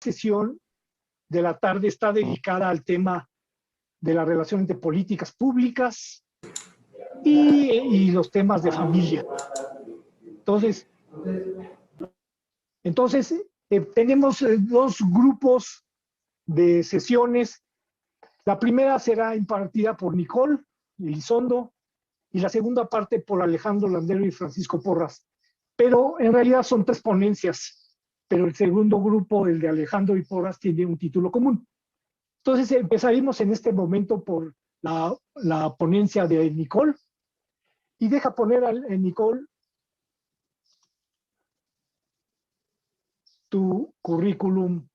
sesión de la tarde está dedicada al tema de la relación entre políticas públicas y los temas de familia. Entonces tenemos dos grupos de sesiones. La primera será impartida por Nicole Elizondo y la segunda parte por Alejandro Landero y Francisco Porras. Pero en realidad son tres ponencias, pero el segundo grupo, el de Alejandro y Porras, tiene un título común. Entonces empezaremos en este momento por la ponencia de Nicole. Y deja poner a Nicole tu currículum.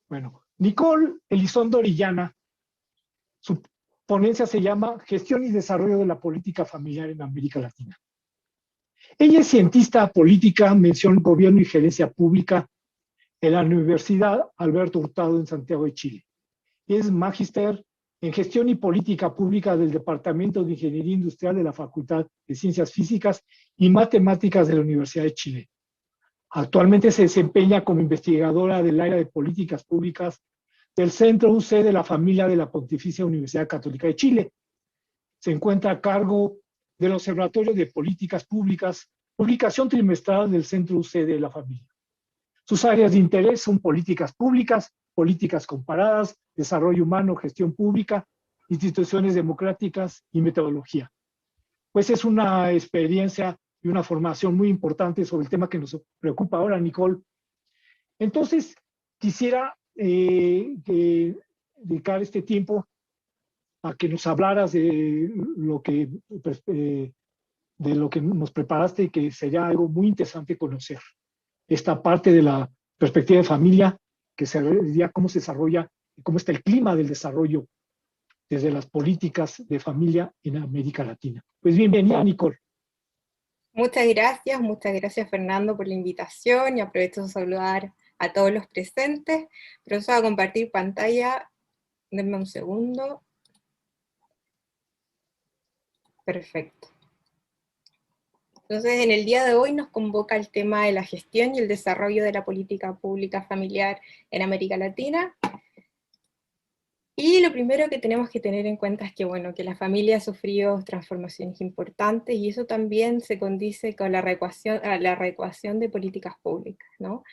Bueno, Nicole Elizondo Orellana, su ponencia se llama Gestión y Desarrollo de la Política Familiar en América Latina. Ella es cientista política, mención Gobierno y Gerencia Pública en la Universidad Alberto Hurtado en Santiago de Chile. Es magíster en Gestión y Política Pública del Departamento de Ingeniería Industrial de la Facultad de Ciencias Físicas y Matemáticas de la Universidad de Chile. Actualmente se desempeña como investigadora del área de políticas públicas del Centro UC de la Familia de la Pontificia Universidad Católica de Chile. Se encuentra a cargo del Observatorio de Políticas Públicas, publicación trimestral del Centro UC de la Familia. Sus áreas de interés son políticas públicas, políticas comparadas, desarrollo humano, gestión pública, instituciones democráticas y metodología. Pues es una experiencia y una formación muy importante sobre el tema que nos preocupa ahora, Nicole. Entonces, quisiera dedicar este tiempo a que nos hablaras de lo que nos preparaste y que sería algo muy interesante conocer. Esta parte de la perspectiva de familia, que sería cómo se desarrolla y cómo está el clima del desarrollo desde las políticas de familia en América Latina. Pues bienvenida, Nicole. Muchas gracias Fernando por la invitación y aprovecho de saludar a todos los presentes. Procedo a compartir pantalla, denme un segundo. Perfecto. Entonces, en el día de hoy nos convoca el tema de la gestión y el desarrollo de la política pública familiar en América Latina. Y lo primero que tenemos que tener en cuenta es que, bueno, que la familia ha sufrido transformaciones importantes y eso también se condice con la reecuación de políticas públicas, ¿no?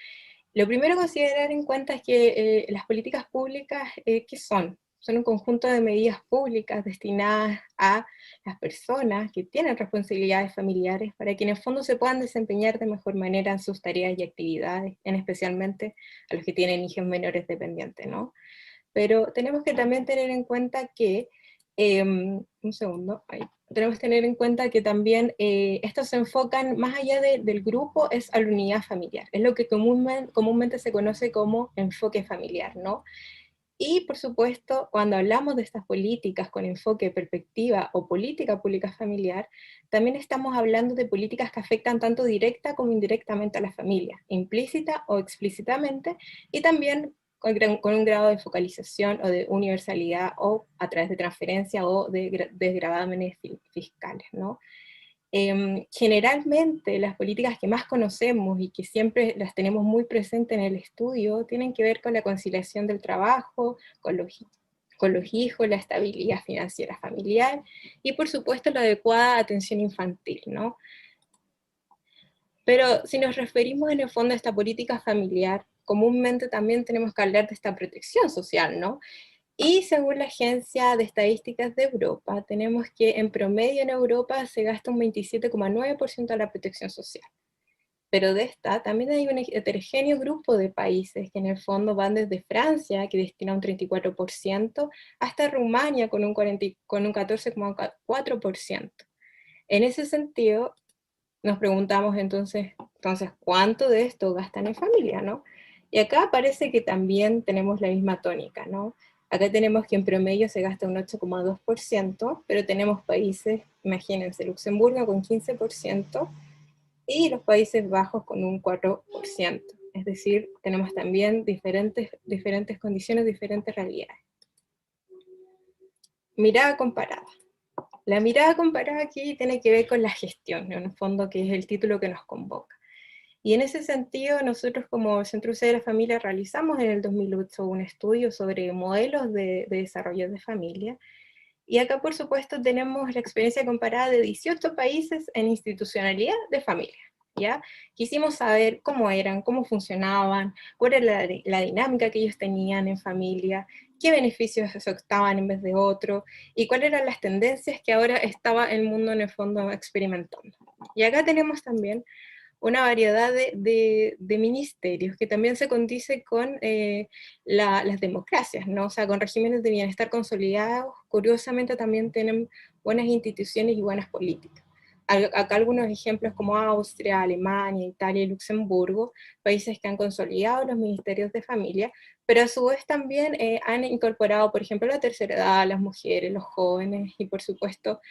Lo primero a considerar en cuenta es que las políticas públicas, ¿qué son? Son un conjunto de medidas públicas destinadas a las personas que tienen responsabilidades familiares para que en el fondo se puedan desempeñar de mejor manera en sus tareas y actividades, especialmente a los que tienen hijos menores dependientes, ¿no? Pero tenemos que también tener en cuenta que, tenemos que tener en cuenta que también estos se enfocan más allá del grupo, es a la unidad familiar, es lo que comúnmente se conoce como enfoque familiar, ¿no? Y por supuesto, cuando hablamos de estas políticas con enfoque, perspectiva o política pública familiar, también estamos hablando de políticas que afectan tanto directa como indirectamente a la familia, implícita o explícitamente, y también con un grado de focalización o de universalidad o a través de transferencia o de desgravámenes fiscales, ¿no? Generalmente las políticas que más conocemos y que siempre las tenemos muy presentes en el estudio tienen que ver con la conciliación del trabajo, con los hijos, la estabilidad financiera familiar y por supuesto la adecuada atención infantil, ¿no? Pero si nos referimos en el fondo a esta política familiar, comúnmente también tenemos que hablar de esta protección social, ¿no? Y según la Agencia de Estadísticas de Europa, tenemos que en promedio en Europa se gasta un 27,9% de la protección social. Pero de esta también hay un heterogéneo grupo de países que en el fondo van desde Francia, que destina un 34%, hasta Rumania con un 14,4%. En ese sentido, nos preguntamos entonces, ¿cuánto de esto gastan en familia, no? Y acá parece que también tenemos la misma tónica, ¿no? Acá tenemos que en promedio se gasta un 8,2%, pero tenemos países, imagínense, Luxemburgo con 15%, y los Países Bajos con un 4%. Es decir, tenemos también diferentes condiciones, diferentes realidades. mirada comparada. La mirada comparada aquí tiene que ver con la gestión, en el fondo, que es el título que nos convoca. Y en ese sentido, nosotros como Centro UC de la Familia realizamos en el 2008 un estudio sobre modelos de desarrollo de familia. Y acá, por supuesto, tenemos la experiencia comparada de 18 países en institucionalidad de familia. ¿Ya? Quisimos saber cómo eran, cómo funcionaban, cuál era la dinámica que ellos tenían en familia, qué beneficios se optaban en vez de otro, y cuáles eran las tendencias que ahora estaba el mundo en el fondo experimentando. Y acá tenemos también una variedad de ministerios que también se condice con las democracias, ¿no? O sea, con regímenes de bienestar consolidados, curiosamente también tienen buenas instituciones y buenas políticas. Acá algunos ejemplos como Austria, Alemania, Italia y Luxemburgo, países que han consolidado los ministerios de familia, pero a su vez también han incorporado, por ejemplo, la tercera edad, las mujeres, los jóvenes, y por supuesto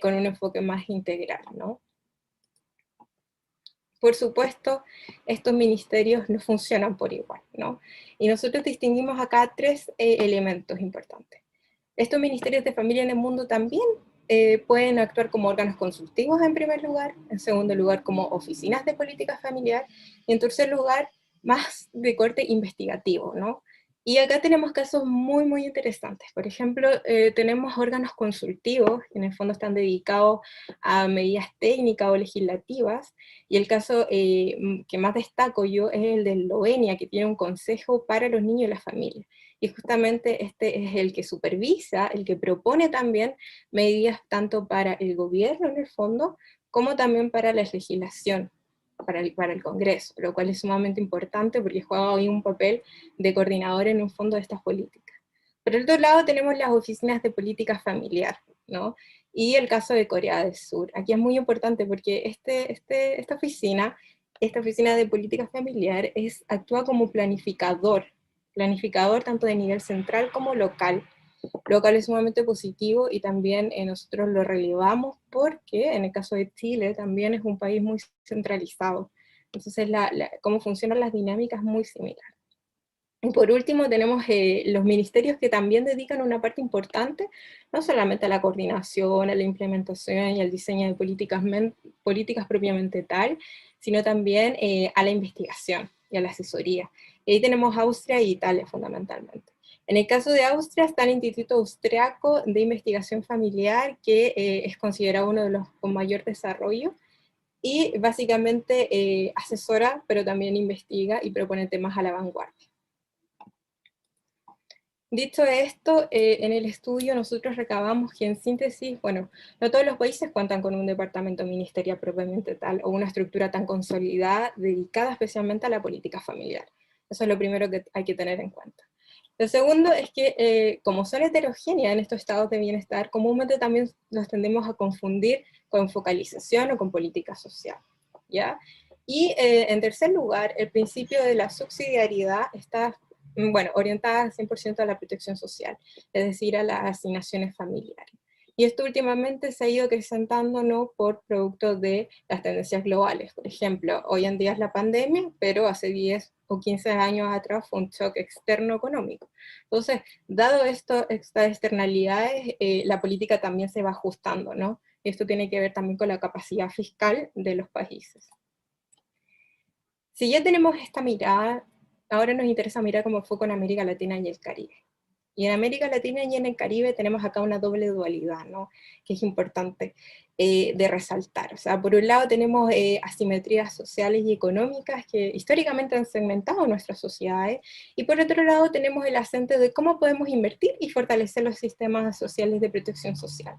con un enfoque más integral, ¿no? Por supuesto, estos ministerios no funcionan por igual, ¿no? Y nosotros distinguimos acá tres elementos importantes. Estos ministerios de familia en el mundo también pueden actuar como órganos consultivos en primer lugar, en segundo lugar como oficinas de política familiar, y en tercer lugar más de corte investigativo, ¿no? Y acá tenemos casos muy, muy interesantes. Por ejemplo, tenemos órganos consultivos, que en el fondo están dedicados a medidas técnicas o legislativas, y el caso que más destaco yo es el de Eslovenia, que tiene un consejo para los niños y las familias. Y justamente este es el que supervisa, el que propone también medidas tanto para el gobierno en el fondo, como también para la legislación, para el Congreso, lo cual es sumamente importante porque juega hoy un papel de coordinador en un fondo de estas políticas. Por el otro lado tenemos las oficinas de política familiar, ¿no? Y el caso de Corea del Sur. Aquí es muy importante porque esta oficina de política familiar actúa como planificador tanto de nivel central como local, lo cual es sumamente positivo y también nosotros lo relevamos porque en el caso de Chile también es un país muy centralizado. Entonces, cómo funcionan las dinámicas es muy similar. Y por último tenemos los ministerios que también dedican una parte importante, no solamente a la coordinación, a la implementación y al diseño de políticas propiamente tal, sino también a la investigación y a la asesoría. Y ahí tenemos Austria e Italia fundamentalmente. En el caso de Austria está el Instituto Austriaco de Investigación Familiar, que es considerado uno de los con mayor desarrollo, y básicamente asesora, pero también investiga y propone temas a la vanguardia. Dicho esto, en el estudio nosotros recabamos que en síntesis, bueno, no todos los países cuentan con un departamento ministerial propiamente tal o una estructura tan consolidada dedicada especialmente a la política familiar. Eso es lo primero que hay que tener en cuenta. Lo segundo es que como son heterogéneas en estos estados de bienestar, comúnmente también los tendemos a confundir con focalización o con política social, ¿ya? Y en tercer lugar, el principio de la subsidiariedad está orientada al 100% a la protección social, es decir, a las asignaciones familiares. Y esto últimamente se ha ido acrecentando, ¿no?, por producto de las tendencias globales. Por ejemplo, hoy en día es la pandemia, pero hace 10 o 15 años atrás fue un shock externo económico. Entonces, dado estas externalidades, la política también se va ajustando, ¿no? Y esto tiene que ver también con la capacidad fiscal de los países. Si ya tenemos esta mirada, ahora nos interesa mirar cómo fue con América Latina y el Caribe. Y en América Latina y en el Caribe tenemos acá una doble dualidad, ¿no?, que es importante de resaltar. O sea, por un lado tenemos asimetrías sociales y económicas que históricamente han segmentado nuestras sociedades, y por otro lado tenemos el acento de cómo podemos invertir y fortalecer los sistemas sociales de protección social.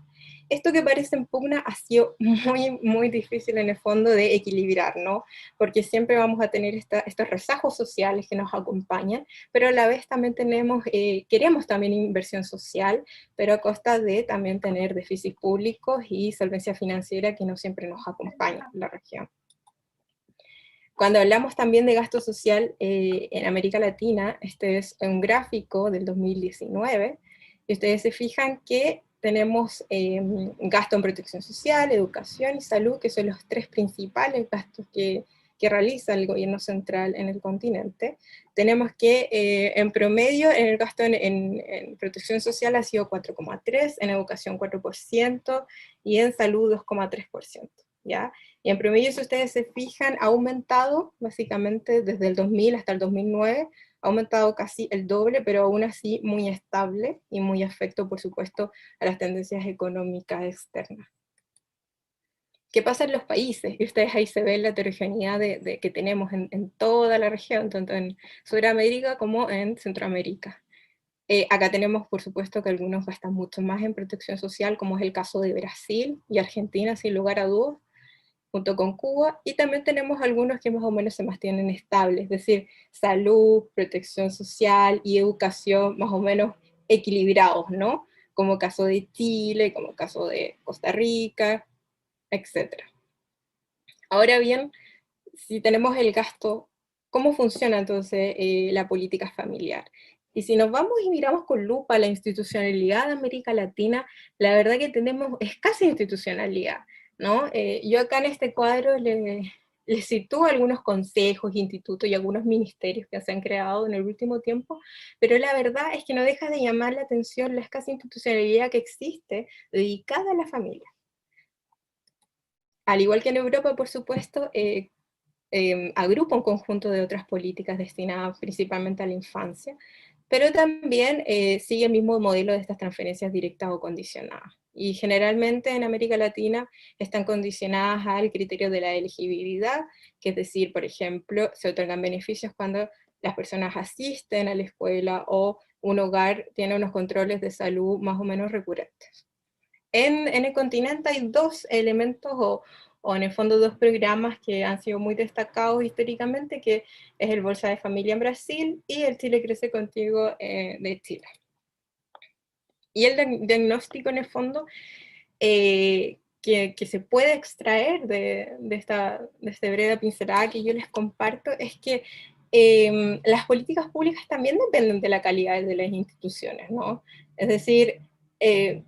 Esto que parece en pugna ha sido muy, muy difícil en el fondo de equilibrar, ¿no? Porque siempre vamos a tener estos rezagos sociales que nos acompañan, pero a la vez también queremos también inversión social, pero a costa de también tener déficits públicos y solvencia financiera que no siempre nos acompaña en la región. Cuando hablamos también de gasto social en América Latina, este es un gráfico del 2019, y ustedes se fijan que tenemos gasto en protección social, educación y salud, que son los tres principales gastos que que realiza el gobierno central en el continente, tenemos que en promedio en el gasto en protección social ha sido 4,3%, en educación 4% y en salud 2,3%. ¿Ya? Y en promedio, si ustedes se fijan, ha aumentado básicamente desde el 2000 hasta el 2009, ha aumentado casi el doble, pero aún así muy estable y muy afecto, por supuesto, a las tendencias económicas externas. ¿Qué pasa en los países? Y ustedes ahí se ven la heterogeneidad que tenemos en toda la región, tanto en Sudamérica como en Centroamérica. Acá tenemos, por supuesto, que algunos gastan mucho más en protección social, como es el caso de Brasil y Argentina, sin lugar a dudas, junto con Cuba, y también tenemos algunos que más o menos se mantienen estables, es decir, salud, protección social y educación más o menos equilibrados, ¿no? Como caso de Chile, como caso de Costa Rica, etc. Ahora bien, si tenemos el gasto, ¿cómo funciona entonces la política familiar? Y si nos vamos y miramos con lupa la institucionalidad de América Latina, la verdad que tenemos escasa institucionalidad, ¿no? Yo acá en este cuadro les sitúo algunos consejos, institutos y algunos ministerios que se han creado en el último tiempo, pero la verdad es que no deja de llamar la atención la escasa institucionalidad que existe dedicada a la familia. Al igual que en Europa, por supuesto, agrupa un conjunto de otras políticas destinadas principalmente a la infancia, pero también sigue el mismo modelo de estas transferencias directas o condicionadas. Y generalmente en América Latina están condicionadas al criterio de la elegibilidad, que es decir, por ejemplo, se otorgan beneficios cuando las personas asisten a la escuela o un hogar tiene unos controles de salud más o menos recurrentes. En el continente hay dos elementos o en el fondo dos programas que han sido muy destacados históricamente, que es el Bolsa de Familia en Brasil y el Chile Crece Contigo de Chile. Y el diagnóstico en el fondo que se puede extraer de este breve pincelada que yo les comparto es que las políticas públicas también dependen de la calidad de las instituciones, ¿no? Es decir,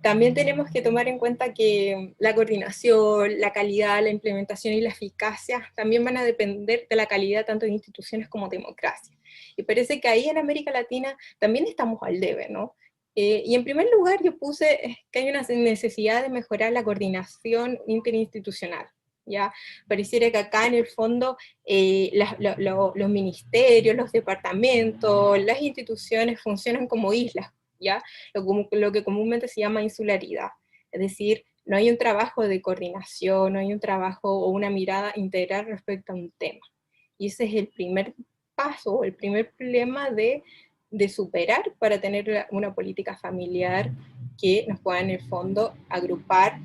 también tenemos que tomar en cuenta que la coordinación, la calidad, la implementación y la eficacia también van a depender de la calidad tanto de instituciones como democracia. Y parece que ahí en América Latina también estamos al debe, ¿no? Y en primer lugar yo puse que hay una necesidad de mejorar la coordinación interinstitucional. ¿Ya? Pareciera que acá en el fondo los ministerios, los departamentos, las instituciones funcionan como islas, ¿ya? Lo que comúnmente se llama insularidad. Es decir, no hay un trabajo de coordinación, no hay un trabajo o una mirada integral respecto a un tema. Y ese es el primer paso, el primer problema de superar para tener una política familiar que nos pueda en el fondo agrupar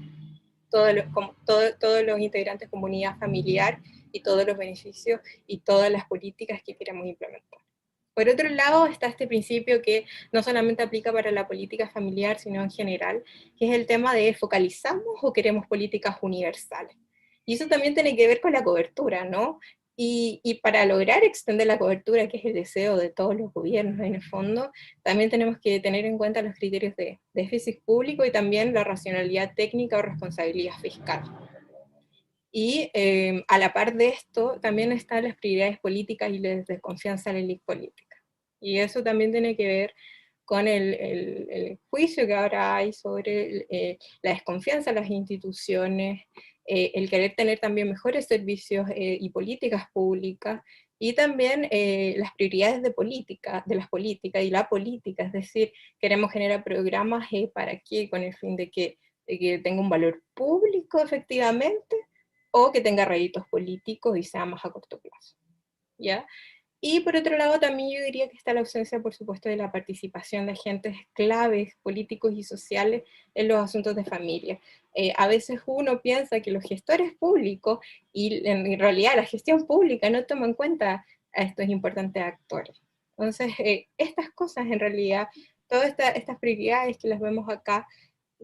todos los integrantes de comunidad familiar y todos los beneficios y todas las políticas que queramos implementar. Por otro lado está este principio que no solamente aplica para la política familiar, sino en general, que es el tema de ¿focalizamos o queremos políticas universales? Y eso también tiene que ver con la cobertura, ¿no? Y para lograr extender la cobertura, que es el deseo de todos los gobiernos en el fondo, también tenemos que tener en cuenta los criterios de déficit público y también la racionalidad técnica o responsabilidad fiscal. Y a la par de esto, también están las prioridades políticas y la desconfianza en la élite política. Y eso también tiene que ver con el juicio que ahora hay sobre la desconfianza en las instituciones, el querer tener también mejores servicios y políticas públicas, y también las prioridades de las políticas y la política, es decir, queremos generar programas para qué, con el fin de que tenga un valor público efectivamente, o que tenga réditos políticos y sea más a corto plazo, ¿ya? Y por otro lado, también yo diría que está la ausencia, por supuesto, de la participación de agentes claves, políticos y sociales en los asuntos de familia. A veces uno piensa que los gestores públicos, y en realidad la gestión pública no toma en cuenta a estos importantes actores. Entonces, estas cosas en realidad, todas estas prioridades que las vemos acá,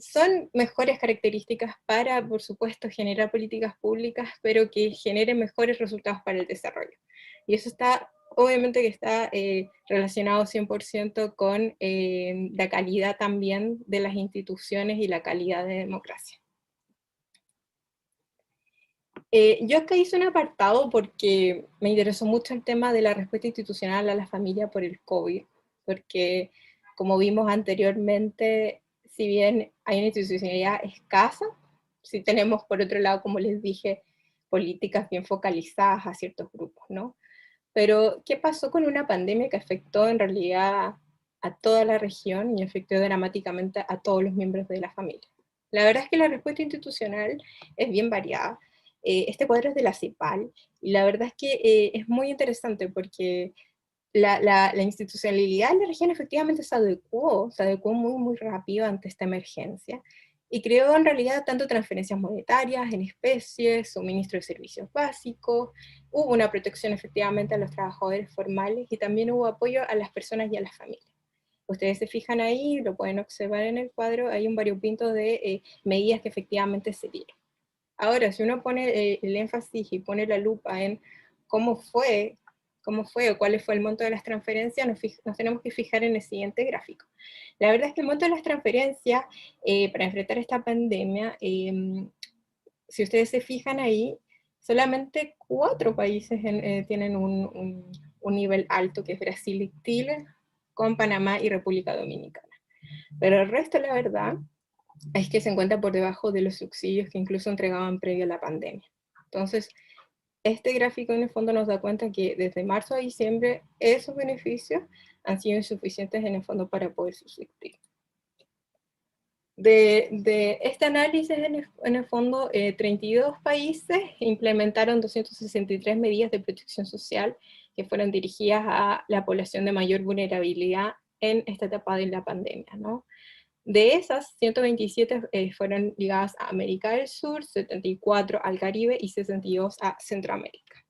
son mejores características para, por supuesto, generar políticas públicas, pero que generen mejores resultados para el desarrollo. Y eso está, obviamente que está relacionado 100% con la calidad también de las instituciones y la calidad de democracia. Yo acá hice un apartado porque me interesó mucho el tema de la respuesta institucional a la familia por el COVID, porque como vimos anteriormente, si bien hay una institucionalidad escasa, sí tenemos por otro lado, como les dije, políticas bien focalizadas a ciertos grupos, ¿no? Pero, ¿qué pasó con una pandemia que afectó en realidad a toda la región y afectó dramáticamente a todos los miembros de la familia? La verdad es que la respuesta institucional es bien variada. Este cuadro es de la CIPAL y la verdad es que es muy interesante porque la institucionalidad en la región efectivamente se adecuó muy, muy rápido ante esta emergencia y creó en realidad tanto transferencias monetarias en especies, suministro de servicios básicos, hubo una protección efectivamente a los trabajadores formales y también hubo apoyo a las personas y a las familias. Ustedes se fijan ahí, lo pueden observar en el cuadro, hay un variopinto de medidas que efectivamente se dieron. Ahora, si uno pone el énfasis y pone la lupa en cómo fue, cómo fue o cuál fue el monto de las transferencias, nos tenemos que fijar en el siguiente gráfico. La verdad es que el monto de las transferencias para enfrentar esta pandemia, si ustedes se fijan ahí, solamente 4 países tienen un nivel alto, que es Brasil y Chile, con Panamá y República Dominicana. Pero el resto, la verdad, es que se encuentra por debajo de los subsidios que incluso entregaban previo a la pandemia. Entonces, este gráfico en el fondo nos da cuenta que desde marzo a diciembre esos beneficios han sido insuficientes en el fondo para poder subsistir. De este análisis, en el fondo, 32 países implementaron 263 medidas de protección social que fueron dirigidas a la población de mayor vulnerabilidad en esta etapa de la pandemia, ¿no? De esas, 127 fueron ligadas a América del Sur, 74 al Caribe y 62 a Centroamérica.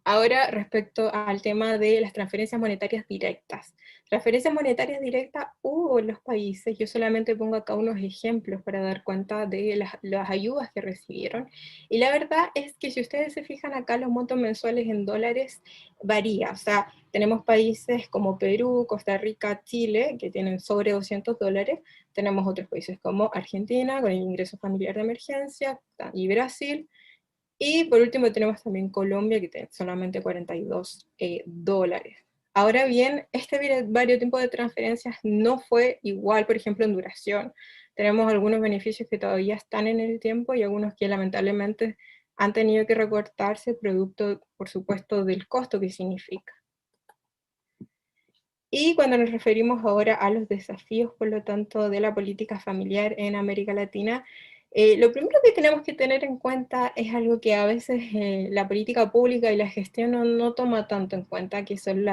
Ahora, respecto al tema de las transferencias monetarias directas. Transferencias monetarias directas hubo en los países, yo solamente pongo acá unos ejemplos para dar cuenta de las ayudas que recibieron. Y la verdad es que si ustedes se fijan acá, los montos mensuales en dólares varía. O sea, tenemos países como Perú, Costa Rica, Chile, que tienen sobre $200. Tenemos otros países como Argentina, con el ingreso familiar de emergencia, y Brasil. Y por último tenemos también Colombia, que tiene solamente $42. Ahora bien, este varios de transferencias no fue igual, por ejemplo, en duración. Tenemos algunos beneficios que todavía están en el tiempo y algunos que lamentablemente han tenido que recortarse producto, por supuesto, del costo que significa. Y cuando nos referimos ahora a los desafíos, por lo tanto, de la política familiar en América Latina, lo primero que tenemos que tener en cuenta es algo que a veces la política pública y la gestión no toma tanto en cuenta, que son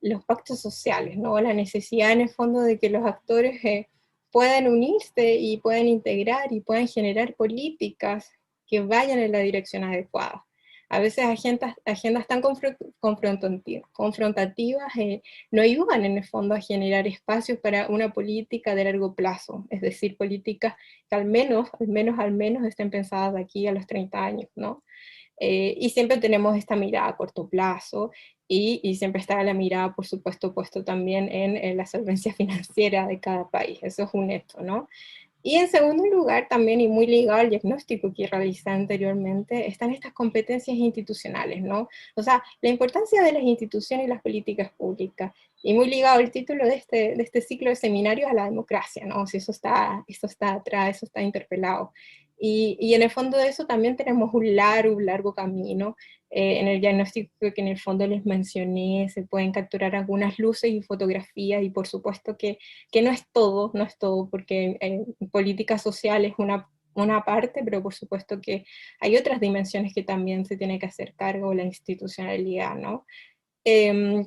los pactos sociales, ¿no? La necesidad en el fondo de que los actores puedan unirse y puedan integrar y puedan generar políticas que vayan en la dirección adecuada. A veces agendas tan confrontativas no ayudan en el fondo a generar espacios para una política de largo plazo, es decir, políticas que al menos estén pensadas de aquí a los 30 años, ¿no? Y siempre tenemos esta mirada a corto plazo y siempre está la mirada, por supuesto, puesto también en la solvencia financiera de cada país, eso es un hecho, ¿no? Y en segundo lugar, también, y muy ligado al diagnóstico que realicé anteriormente, están estas competencias institucionales, ¿no? O sea, la importancia de las instituciones y las políticas públicas, y muy ligado al título de este ciclo de seminarios a la democracia, ¿no? Si eso está atrás, eso está interpelado. Y en el fondo de eso también tenemos un largo camino. En el diagnóstico que en el fondo les mencioné, se pueden capturar algunas luces y fotografías, y por supuesto que no es todo, porque política social es una parte, pero por supuesto que hay otras dimensiones que también se tiene que hacer cargo, la institucionalidad, ¿no?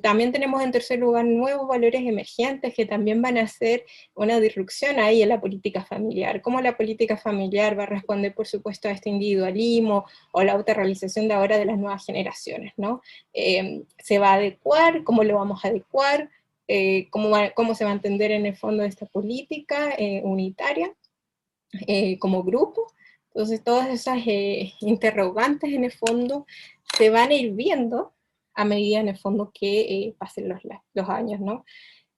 También tenemos en tercer lugar nuevos valores emergentes que también van a hacer una disrupción ahí en la política familiar. ¿Cómo la política familiar va a responder, por supuesto, a este individualismo o la autorrealización de ahora de las nuevas generaciones, ¿no? ¿Se va a adecuar? ¿Cómo lo vamos a adecuar? ¿Cómo se va a entender en el fondo esta política unitaria como grupo? Entonces, todas esas interrogantes en el fondo se van a ir viendo a medida en el fondo que pasen los años, ¿no?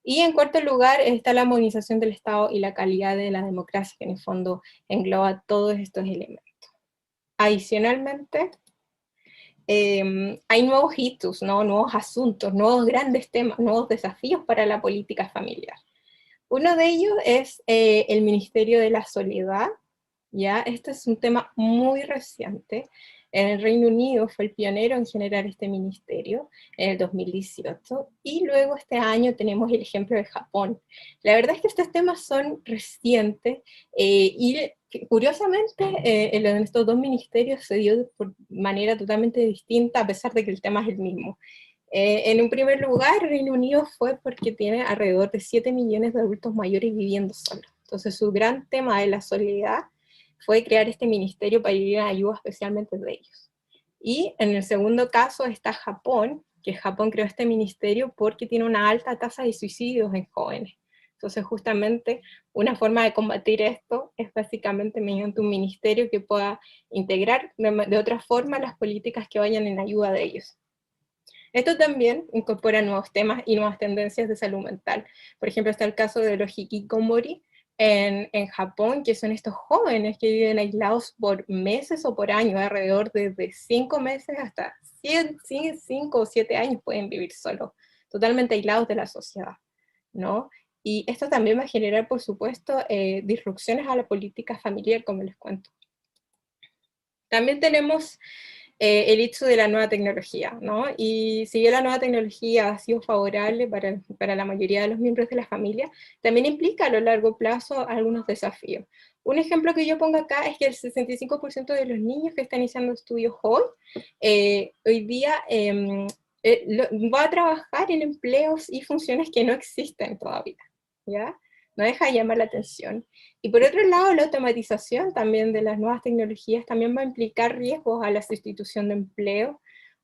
Y en cuarto lugar está la modernización del Estado y la calidad de la democracia, que en el fondo engloba todos estos elementos. Adicionalmente, hay nuevos hitos, ¿no? Nuevos asuntos, nuevos grandes temas, nuevos desafíos para la política familiar. Uno de ellos es el Ministerio de la Soledad, ¿ya? Este es un tema muy reciente. En el Reino Unido fue el pionero en generar este ministerio en el 2018, y luego este año tenemos el ejemplo de Japón. La verdad es que estos temas son recientes, y curiosamente en estos dos ministerios se dio de manera totalmente distinta, a pesar de que el tema es el mismo. En un primer lugar, Reino Unido fue porque tiene alrededor de 7 millones de adultos mayores viviendo solos. Entonces, su gran tema de la soledad fue crear este ministerio para ir a ayuda especialmente de ellos. Y en el segundo caso está Japón, que Japón creó este ministerio porque tiene una alta tasa de suicidios en jóvenes. Entonces, justamente, una forma de combatir esto es básicamente mediante un ministerio que pueda integrar de otra forma las políticas que vayan en ayuda de ellos. Esto también incorpora nuevos temas y nuevas tendencias de salud mental. Por ejemplo, está el caso de los hikikomori en Japón, que son estos jóvenes que viven aislados por meses o por años, alrededor de 5 meses hasta 5 o 7 años pueden vivir solos, totalmente aislados de la sociedad, ¿no? Y esto también va a generar, por supuesto, disrupciones a la política familiar, como les cuento. También tenemos el hecho de la nueva tecnología, ¿no? Y si bien la nueva tecnología ha sido favorable para la mayoría de los miembros de la familia, también implica a lo largo plazo algunos desafíos. Un ejemplo que yo pongo acá es que el 65% de los niños que están iniciando estudios hoy día va a trabajar en empleos y funciones que no existen todavía, ¿ya? No deja de llamar la atención. Y por otro lado, la automatización también de las nuevas tecnologías también va a implicar riesgos a la sustitución de empleo.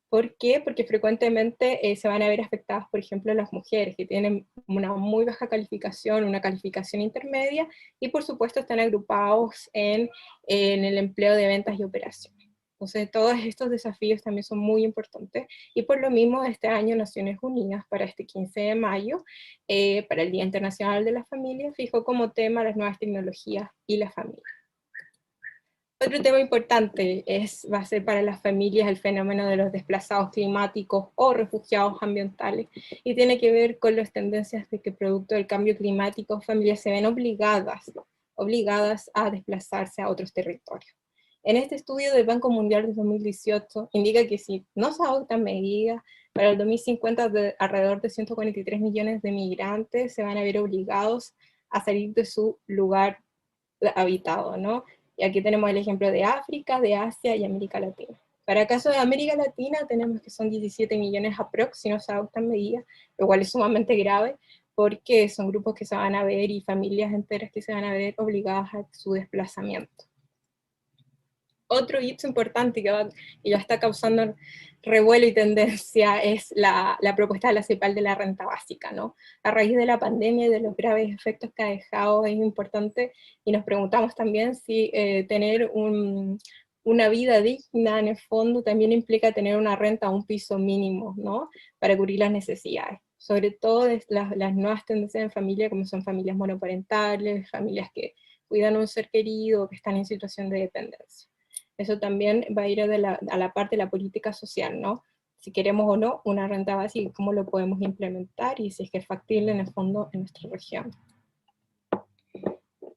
¿Por qué? Porque frecuentemente se van a ver afectadas, por ejemplo, las mujeres que tienen una muy baja calificación, una calificación intermedia, y por supuesto están agrupados en el empleo de ventas y operaciones. Entonces, todos estos desafíos también son muy importantes, y por lo mismo este año Naciones Unidas, para este 15 de mayo, para el Día Internacional de la Familia, fijó como tema las nuevas tecnologías y la familia. Otro tema importante va a ser para las familias el fenómeno de los desplazados climáticos o refugiados ambientales, y tiene que ver con las tendencias de que producto del cambio climático familias se ven obligadas a desplazarse a otros territorios. En este estudio del Banco Mundial de 2018 indica que si no se adoptan medidas, para el 2050 alrededor de 143 millones de migrantes se van a ver obligados a salir de su lugar habitado, ¿no? Y aquí tenemos el ejemplo de África, de Asia y América Latina. Para el caso de América Latina tenemos que son 17 millones aprox si no se adoptan medidas, lo cual es sumamente grave porque son grupos que se van a ver y familias enteras que se van a ver obligadas a su desplazamiento. Otro hito importante que ya está causando revuelo y tendencia es la propuesta de la CEPAL de la renta básica, ¿no? A raíz de la pandemia y de los graves efectos que ha dejado es importante, y nos preguntamos también si tener una vida digna en el fondo también implica tener una renta a un piso mínimo, ¿no? Para cubrir las necesidades. Sobre todo las nuevas tendencias en familia, como son familias monoparentales, familias que cuidan a un ser querido, que están en situación de dependencia. Eso también va a ir a la parte de la política social, ¿no? Si queremos o no una renta básica, cómo lo podemos implementar y si es que es factible en el fondo en nuestra región.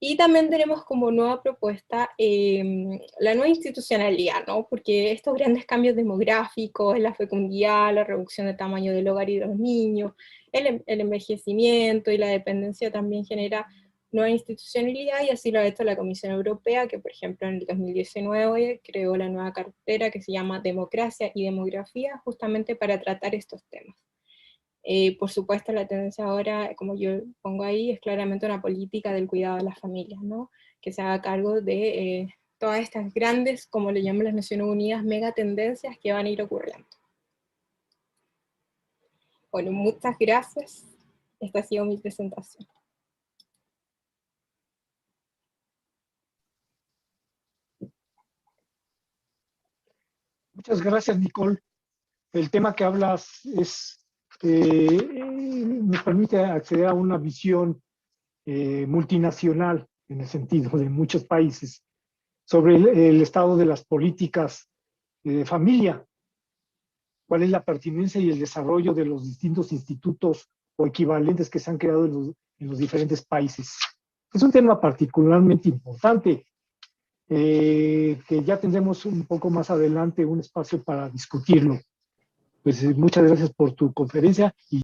Y también tenemos como nueva propuesta la nueva institucionalidad, ¿no? Porque estos grandes cambios demográficos, la fecundidad, la reducción de tamaño del hogar y de los niños, el envejecimiento y la dependencia también genera nueva institucionalidad, y así lo ha hecho la Comisión Europea, que por ejemplo en el 2019 creó la nueva cartera que se llama Democracia y Demografía, justamente para tratar estos temas. Por supuesto, la tendencia ahora, como yo pongo ahí, es claramente una política del cuidado de las familias, ¿no? Que se haga cargo de todas estas grandes, como le llaman las Naciones Unidas, mega tendencias que van a ir ocurriendo. Bueno, muchas gracias. Esta ha sido mi presentación. Muchas gracias, Nicole. El tema que hablas es nos permite acceder a una visión multinacional, en el sentido de muchos países, sobre el estado de las políticas de familia, cuál es la pertinencia y el desarrollo de los distintos institutos o equivalentes que se han creado en los diferentes países. Es un tema particularmente importante, que ya tendremos un poco más adelante un espacio para discutirlo. Pues muchas gracias por tu conferencia y